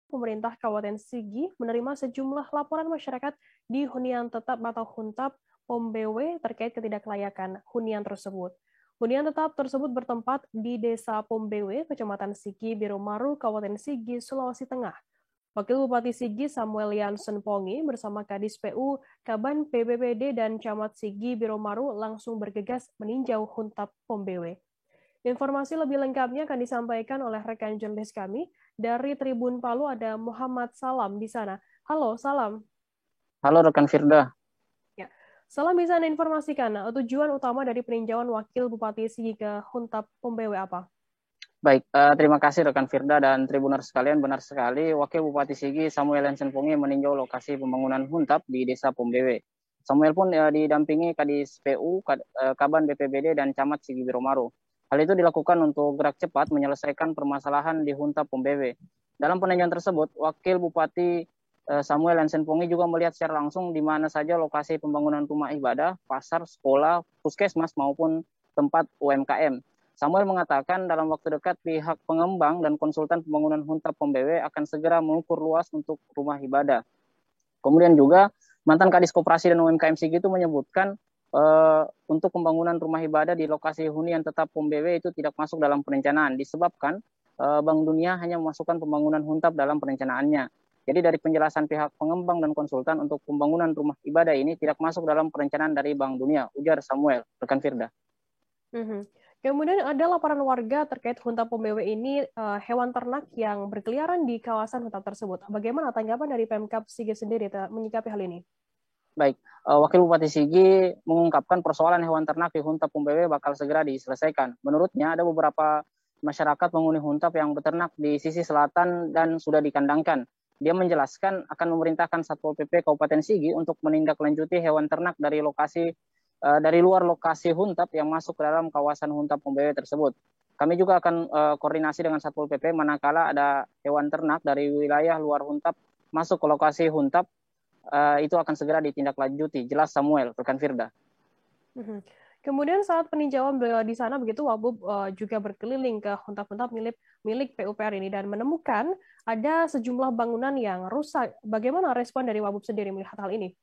Pemerintah Kabupaten Sigi menerima sejumlah laporan masyarakat di hunian tetap atau Huntap POM BW terkait ketidaklayakan hunian tersebut. Hunian tetap tersebut bertempat di Desa POM BW, Kecamatan Sigi, Biromaru, Kabupaten Sigi, Sulawesi Tengah. Wakil Bupati Sigi Samuel Yansen Pongi bersama Kadis PU, Kaban PBPD dan Camat Sigi Biromaru langsung bergegas meninjau Huntap POM BW. Informasi lebih lengkapnya akan disampaikan oleh rekan jurnalis kami dari Tribun Palu. Ada Muhammad Salam di sana. Halo, Salam. Halo rekan Firda. Ya. Salam, bisa Anda informasikan tujuan utama dari peninjauan Wakil Bupati Sigi ke Huntap POM BW apa? Baik, terima kasih rekan Firda dan Tribuners sekalian. Benar sekali, Wakil Bupati Sigi Samuel Yansen Pongi meninjau lokasi pembangunan Huntap di Desa POM BW. Samuel pun didampingi Kadis PU, Kaban BPBD dan Camat Sigi Biromaru. Hal itu dilakukan untuk gerak cepat menyelesaikan permasalahan di Huntap POM BW. Dalam peninjauan tersebut, Wakil Bupati Samuel Yansen Pongi juga melihat secara langsung di mana saja lokasi pembangunan rumah ibadah, pasar, sekolah, puskesmas maupun tempat UMKM. Samuel mengatakan dalam waktu dekat pihak pengembang dan konsultan pembangunan Huntap POM BW akan segera mengukur luas untuk rumah ibadah. Kemudian juga mantan Kadis Koperasi dan UMKM Sigi itu menyebutkan untuk pembangunan rumah ibadah di lokasi hunian tetap POM BW itu tidak masuk dalam perencanaan disebabkan Bank Dunia hanya memasukkan pembangunan Huntap dalam perencanaannya. Jadi dari penjelasan pihak pengembang dan konsultan untuk pembangunan rumah ibadah ini tidak masuk dalam perencanaan dari Bank Dunia, ujar Samuel, rekan Firda. Kemudian ada laporan warga terkait Huntap POM BW ini hewan ternak yang berkeliaran di kawasan Huntap tersebut. Bagaimana tanggapan dari Pemkab Sigi sendiri menyikapi hal ini? Baik, Wakil Bupati Sigi mengungkapkan persoalan hewan ternak di Huntap POM BW bakal segera diselesaikan. Menurutnya ada beberapa masyarakat penghuni Huntap yang beternak di sisi selatan dan sudah dikandangkan. Dia menjelaskan akan memerintahkan Satpol PP Kabupaten Sigi untuk menindaklanjuti hewan ternak dari luar lokasi Huntap yang masuk ke dalam kawasan Huntap POM BW tersebut. Kami juga akan koordinasi dengan Satpol PP manakala ada hewan ternak dari wilayah luar Huntap masuk ke lokasi Huntap, itu akan segera ditindaklanjuti. Jelas Samuel, rekan Firda. Kemudian saat peninjauan di sana begitu, Wabub juga berkeliling ke Huntap-Huntap milik PUPR ini dan menemukan ada sejumlah bangunan yang rusak. Bagaimana respon dari Wabub sendiri melihat hal ini?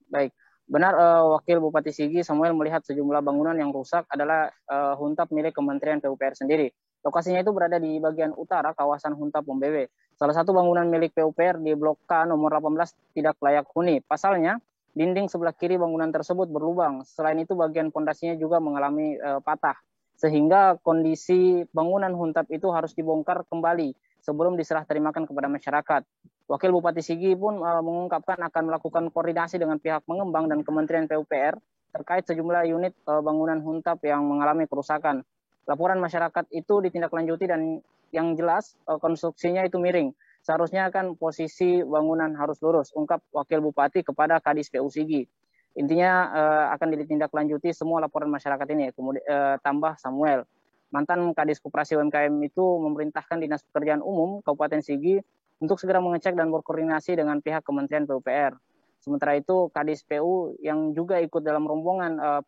Baik, benar Wakil Bupati Sigi Samuel melihat sejumlah bangunan yang rusak adalah Huntap milik Kementerian PUPR sendiri. Lokasinya itu berada di bagian utara kawasan Huntap POM BW. Salah satu bangunan milik PUPR di Blok K nomor 18 tidak layak huni. Pasalnya, dinding sebelah kiri bangunan tersebut berlubang. Selain itu, bagian pondasinya juga mengalami patah. Sehingga kondisi bangunan Huntap itu harus dibongkar kembali sebelum diserah terimakan kepada masyarakat. Wakil Bupati Sigi pun mengungkapkan akan melakukan koordinasi dengan pihak pengembang dan Kementerian PUPR terkait sejumlah unit bangunan Huntap yang mengalami kerusakan. Laporan masyarakat itu ditindaklanjuti dan yang jelas konstruksinya itu miring. Seharusnya kan posisi bangunan harus lurus, ungkap Wakil Bupati kepada Kadis PU Sigi. Intinya akan ditindaklanjuti semua laporan masyarakat ini. Kemudian tambah Samuel, mantan Kadis Koperasi UMKM itu memerintahkan Dinas Pekerjaan Umum Kabupaten Sigi untuk segera mengecek dan berkoordinasi dengan pihak Kementerian PUPR. Sementara itu Kadis PU yang juga ikut dalam rombongan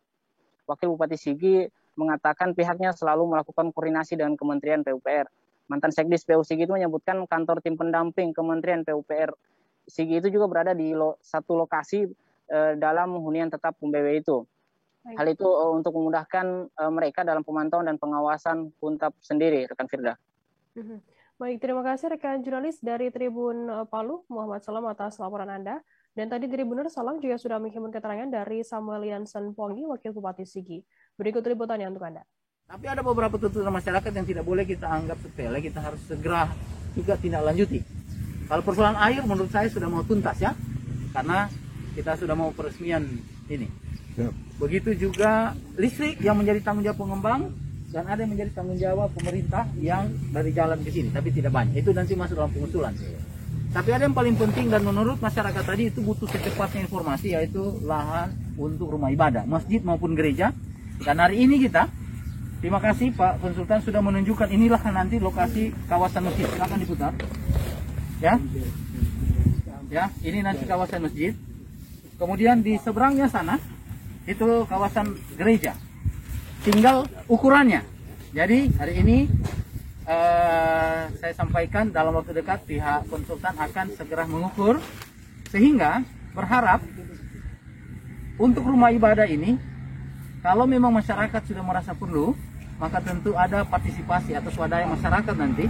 Wakil Bupati Sigi mengatakan pihaknya selalu melakukan koordinasi dengan Kementerian PUPR. Mantan Sekdis PU Sigi itu menyebutkan kantor tim pendamping Kementerian PUPR Sigi itu juga berada di satu lokasi dalam hunian tetap POM BW itu. Hal itu untuk memudahkan mereka dalam pemantauan dan pengawasan Huntap sendiri, rekan Firda. Baik, terima kasih rekan jurnalis dari Tribun Palu, Muhammad Salam atas laporan Anda. Dan tadi Tribunner Salam juga sudah menghimpun keterangan dari Samuel Yansen Pongi, Wakil Bupati Sigi. Berikut liputannya untuk Anda. Tapi ada beberapa tuntutan masyarakat yang tidak boleh kita anggap sepele, kita harus segera juga tindak lanjuti. Kalau persoalan air menurut saya sudah mau tuntas ya, karena kita sudah mau peresmian ini. Begitu juga listrik yang menjadi tanggung jawab pengembang dan ada yang menjadi tanggung jawab pemerintah yang dari jalan ke sini, tapi tidak banyak. Itu nanti masuk dalam pengusulan. Tapi ada yang paling penting dan menurut masyarakat tadi itu butuh secepatnya informasi, yaitu lahan untuk rumah ibadah, masjid maupun gereja. Dan hari ini kita, terima kasih Pak Konsultan sudah menunjukkan inilah nanti lokasi kawasan masjid. Silakan diputar. Ya, ini nanti kawasan masjid. Kemudian di seberangnya sana itu kawasan gereja. Tinggal ukurannya. Jadi hari ini saya sampaikan dalam waktu dekat pihak konsultan akan segera mengukur, sehingga berharap untuk rumah ibadah ini, kalau memang masyarakat sudah merasa perlu, maka tentu ada partisipasi atau swadaya masyarakat nanti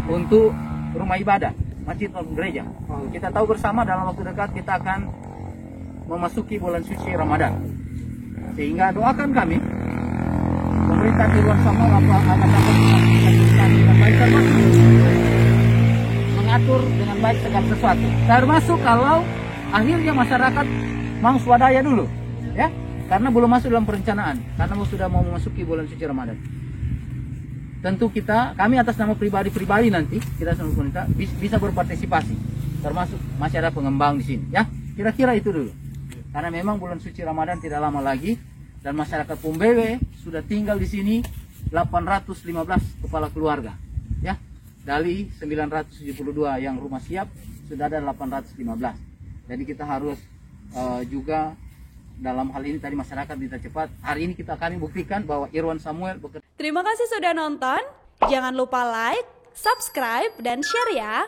untuk rumah ibadah, masjid maupun gereja. Kita tahu bersama dalam waktu dekat kita akan memasuki bulan suci Ramadan, sehingga doakan kami pemerintah Irwan Samuel akan dapat dengan baik, mengatur dengan baik segala sesuatu, termasuk kalau akhirnya masyarakat mau swadaya dulu, ya, karena belum masuk dalam perencanaan, karena sudah mau memasuki bulan suci Ramadan. Tentu kami atas nama pribadi nanti kita sama pemerintah bisa berpartisipasi, termasuk masyarakat pengembang di sini, ya. Kira-kira itu dulu. Karena memang bulan suci Ramadan tidak lama lagi, dan masyarakat Pumbewe sudah tinggal di sini 815 kepala keluarga, ya. Dari 972 yang rumah siap sudah ada 815. Jadi kita harus juga dalam hal ini tadi masyarakat bisa cepat. Hari ini kita akan buktikan bahwa Irwan Samuel bekerja. Terima kasih sudah nonton. Jangan lupa like, subscribe, dan share ya.